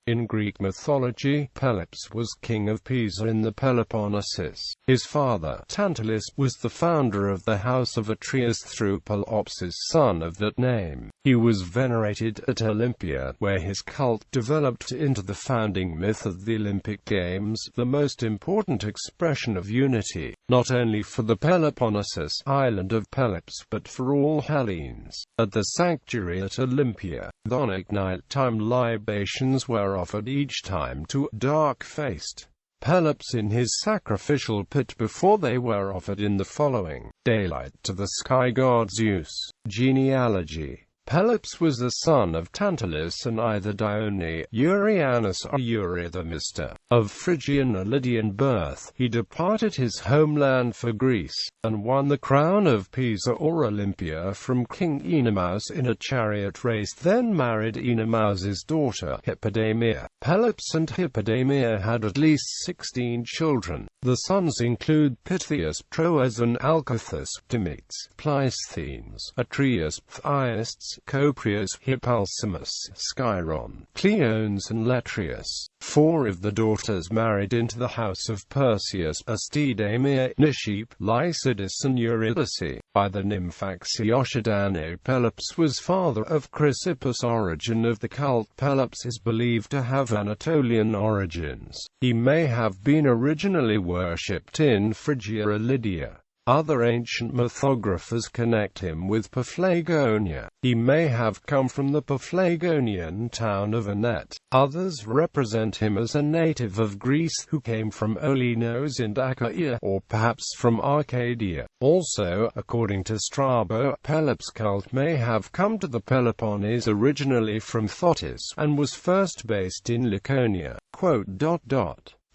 In Greek mythology, Pelops was king of Pisa in the Peloponnesus. His father, Tantalus, was the founder of the House of Atreus through Pelops, son of that name. He was venerated at Olympia, where his cult developed into the founding myth of the Olympic Games, the most important expression of unity, not only for the Peloponnesus island of Pelops but for all Hellenes. At the sanctuary at Olympia, chthonic nighttime libations were offered each time to a dark-faced Pelops in his sacrificial pit before they were offered in the following daylight to the sky god Zeus. Genealogy. Pelops was the son of Tantalus and either Dione, Euryalus or Eurythermister. Of Phrygian or Lydian birth, he departed his homeland for Greece, and won the crown of Pisa or Olympia from King Oenomaus in a chariot race, then married Oenomaus's daughter, Hippodamia. Pelops and Hippodamia had at least 16 children. The sons include Pythias, Troas and Alcathous, Demetes, Pleisthenes, Atreus, Theists, Coprius, Hippalcimus, Scyron, Cleones and Letrius. 4 of the daughters married into the house of Perseus: Astidamia, Nisheep, Lycidas and Eurydice. By the nymph Axiochidane, Pelops was father of Chrysippus. Origin of the cult. Pelops is believed to have Anatolian origins. He may have been originally worshipped in Phrygia or Lydia. Other ancient mythographers connect him with Paphlagonia. He may have come from the Paphlagonian town of At. Others represent him as a native of Greece who came from Olinos in Achaia, or perhaps from Arcadia. Also, according to Strabo, Pelops' cult may have come to the Peloponnese originally from Thotis, and was first based in Laconia.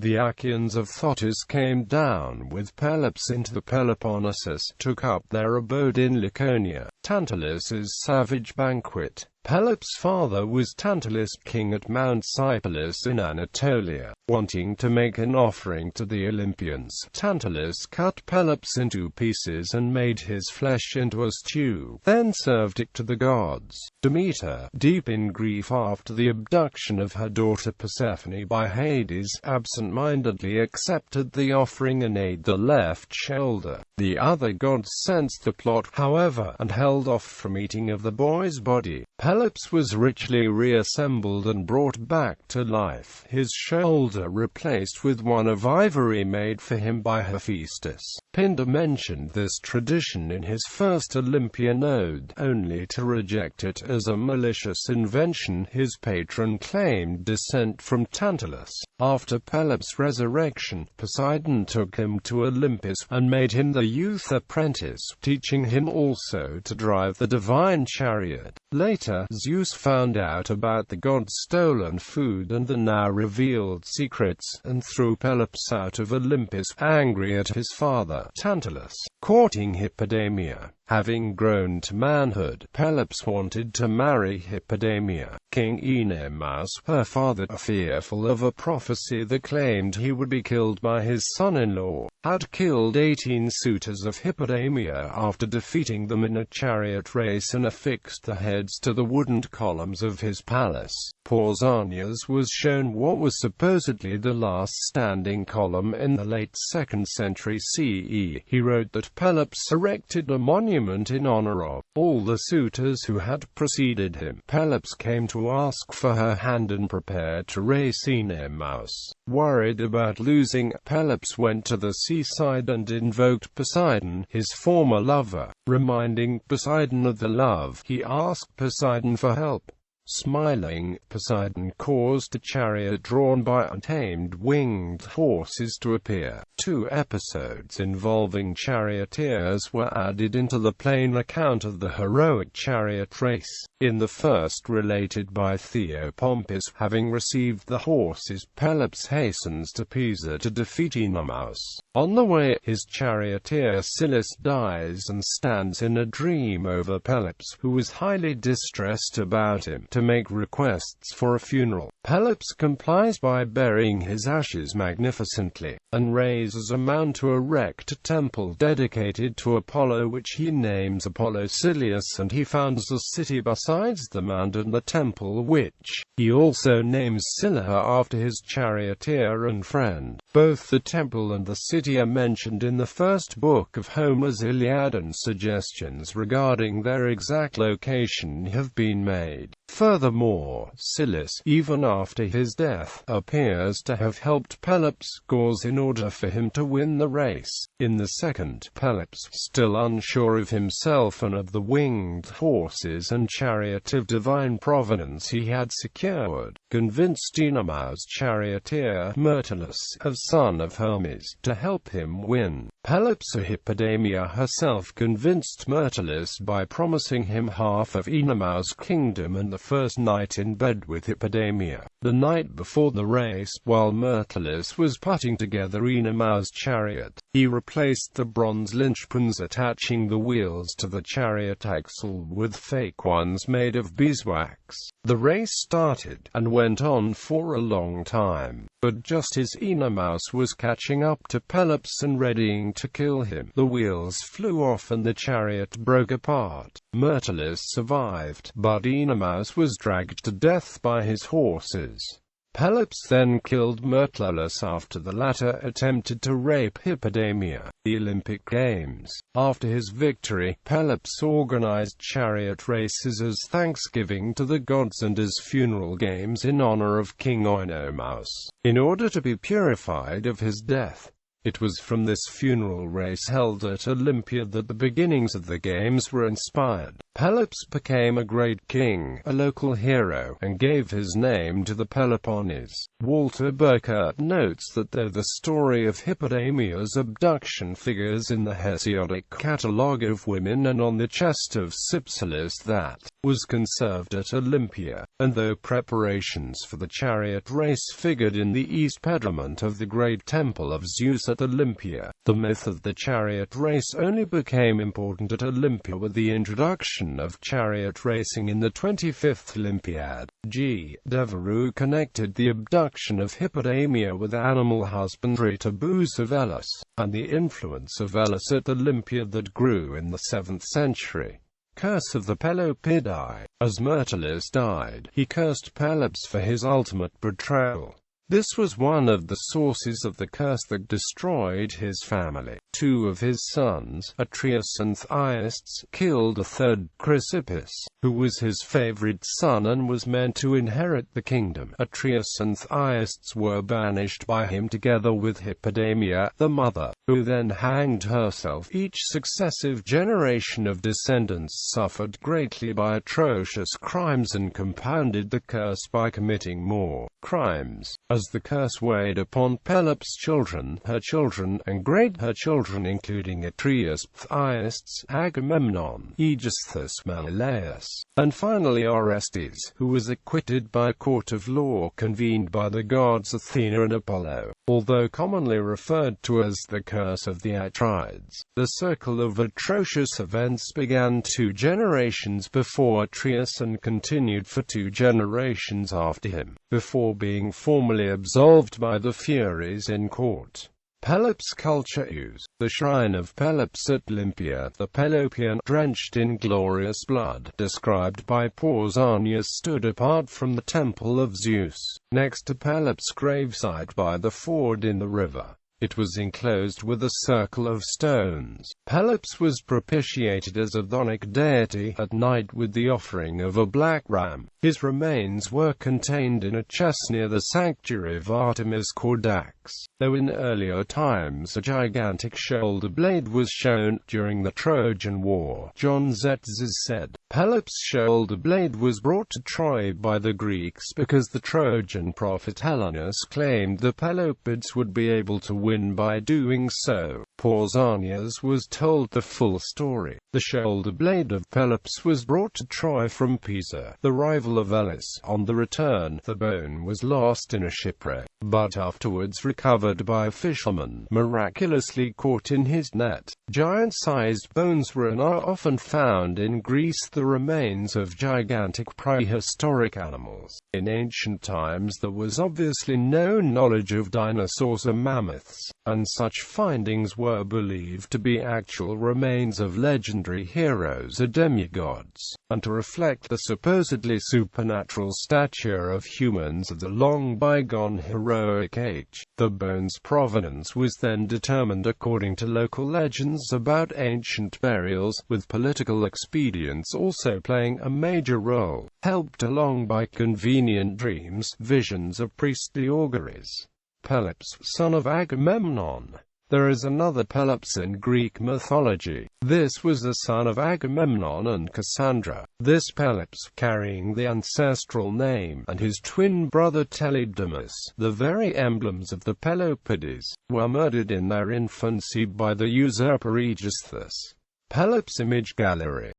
The Achaeans of Thotis came down with Pelops into the Peloponnesus, took up their abode in Laconia. Tantalus's savage banquet. Pelops' father was Tantalus, king at Mount Sipylus in Anatolia. Wanting to make an offering to the Olympians, Tantalus cut Pelops into pieces and made his flesh into a stew, then served it to the gods. Demeter, deep in grief after the abduction of her daughter Persephone by Hades, absent-mindedly accepted the offering and ate the left shoulder. The other gods sensed the plot, however, and held off from eating of the boy's body. Pelops was ritually reassembled and brought back to life, his shoulder replaced with one of ivory made for him by Hephaestus. Pindar mentioned this tradition in his first Olympian ode, only to reject it as a malicious invention. His patron claimed descent from Tantalus. After Pelops' resurrection, Poseidon took him to Olympus, and made him the youth apprentice, teaching him also to drive the divine chariot. Later, Zeus found out about the god's stolen food and the now revealed secrets, and threw Pelops out of Olympus, angry at his father, Tantalus. Courting Hippodamia. Having grown to manhood, Pelops wanted to marry Hippodamia. King Oenomaus, her father, fearful of a prophecy that claimed he would be killed by his son-in-law, had killed 18 suitors of Hippodamia after defeating them in a chariot race and affixed the heads to the wooden columns of his palace. Pausanias was shown what was supposedly the last standing column in the late 2nd century CE. He wrote that Pelops erected a monument in honor of all the suitors who had preceded him. Pelops came to ask for her hand and prepared to race Oenomaus. Worried about losing, Pelops went to the seaside and invoked Poseidon, his former lover. Reminding Poseidon of the love, he asked Poseidon for help. Smiling, Poseidon caused a chariot drawn by untamed winged horses to appear. 2 episodes involving charioteers were added into the plain account of the heroic chariot race. In the first, related by Theopompus, having received the horses, Pelops hastens to Pisa to defeat Oenomaus. On the way, his charioteer Silas dies and stands in a dream over Pelops, who was highly distressed about him. To to make requests for a funeral. Pelops complies by burying his ashes magnificently, and raises a mound to erect a temple dedicated to Apollo, which he names Apollo Silius, and he founds a city besides the mound and the temple, which he also names Scylla after his charioteer and friend. Both the temple and the city are mentioned in the first book of Homer's Iliad, and suggestions regarding their exact location have been made. Furthermore, Silius, even after his death, appears to have helped Pelops' cause in order for him to win the race. In the second, Pelops, still unsure of himself and of the winged horses and chariot of divine provenance he had secured, convinced Oenomaus' charioteer, Myrtilus, a son of Hermes, to help him win. Pelops or Hippodamia herself convinced Myrtilus by promising him half of Oenomaus' kingdom and the first night in bed with Hippodamia. The night before the race, while Myrtilus was putting together Oenomaus' chariot, he replaced the bronze linchpins attaching the wheels to the chariot axle with fake ones made of beeswax. The race started, and went on for a long time, but just as Oenomaus was catching up to Pelops and readying to kill him, the wheels flew off and the chariot broke apart. Myrtilus survived, but Oenomaus was dragged to death by his horses. Pelops then killed Myrtilus after the latter attempted to rape Hippodamia. The Olympic Games. After his victory, Pelops organized chariot races as thanksgiving to the gods and as funeral games in honor of King Oenomaus, in order to be purified of his death. It was from this funeral race held at Olympia that the beginnings of the games were inspired. Pelops became a great king, a local hero, and gave his name to the Peloponnese. Walter Burkert notes that though the story of Hippodamia's abduction figures in the Hesiodic catalogue of women and on the chest of Cypselus that was conserved at Olympia, and though preparations for the chariot race figured in the east pediment of the great temple of Zeus at Olympia, the myth of the chariot race only became important at Olympia with the introduction of chariot racing in the 25th Olympiad. G. Devereux connected the abduction of Hippodamia with animal husbandry taboos of Elis, and the influence of Elis at Olympia that grew in the 7th century. Curse of the Pelopidæ. As Myrtilus died, he cursed Pelops for his ultimate betrayal. This was one of the sources of the curse that destroyed his family. Two of his sons, Atreus and Thyestes, killed a third, Chrysippus, who was his favorite son and was meant to inherit the kingdom. Atreus and Thyestes were banished by him together with Hippodamia, the mother, who then hanged herself. Each successive generation of descendants suffered greatly by atrocious crimes and compounded the curse by committing more crimes. As the curse weighed upon Pelops' children, and great-her children including Atreus, Thyestes, Agamemnon, Aegisthus, Menelaus, and finally Orestes, who was acquitted by a court of law convened by the gods Athena and Apollo. Although commonly referred to as the curse of the Atrides, the circle of atrocious events began 2 generations before Atreus and continued for 2 generations after him, before being formally absolved by the Furies in court. Pelops culture use. The shrine of Pelops at Olympia, the Pelopian, drenched in glorious blood, described by Pausanias, stood apart from the temple of Zeus, next to Pelops' gravesite by the ford in the river. It was enclosed with a circle of stones. Pelops was propitiated as a chthonic deity at night with the offering of a black ram. His remains were contained in a chest near the sanctuary of Artemis Caudax, though in earlier times a gigantic shoulder blade was shown during the Trojan War. John Zetzes said, Pelops' shoulder blade was brought to Troy by the Greeks because the Trojan prophet Hellenes claimed the Pelopids would be able to win by doing so. Pausanias was told the full story. The shoulder blade of Pelops was brought to Troy from Pisa, the rival of Elis. On the return, the bone was lost in a shipwreck, but afterwards recovered by a fisherman, miraculously caught in his net. Giant-sized bones were and are often found in Greece, the remains of gigantic prehistoric animals. In ancient times there was obviously no knowledge of dinosaurs or mammoths, and such findings were believed to be actual remains of legendary heroes or demigods, and to reflect the supposedly supernatural stature of humans of the long bygone heroic age. The bones' provenance was then determined according to local legends about ancient burials, with political expedience also playing a major role, helped along by convenient dreams, visions of priestly auguries. Pelops, son of Agamemnon. There is another Pelops in Greek mythology. This was the son of Agamemnon and Cassandra. This Pelops, carrying the ancestral name, and his twin brother Teledamus, the very emblems of the Peloponnese, were murdered in their infancy by the usurper Aegisthus. Pelops Image Gallery.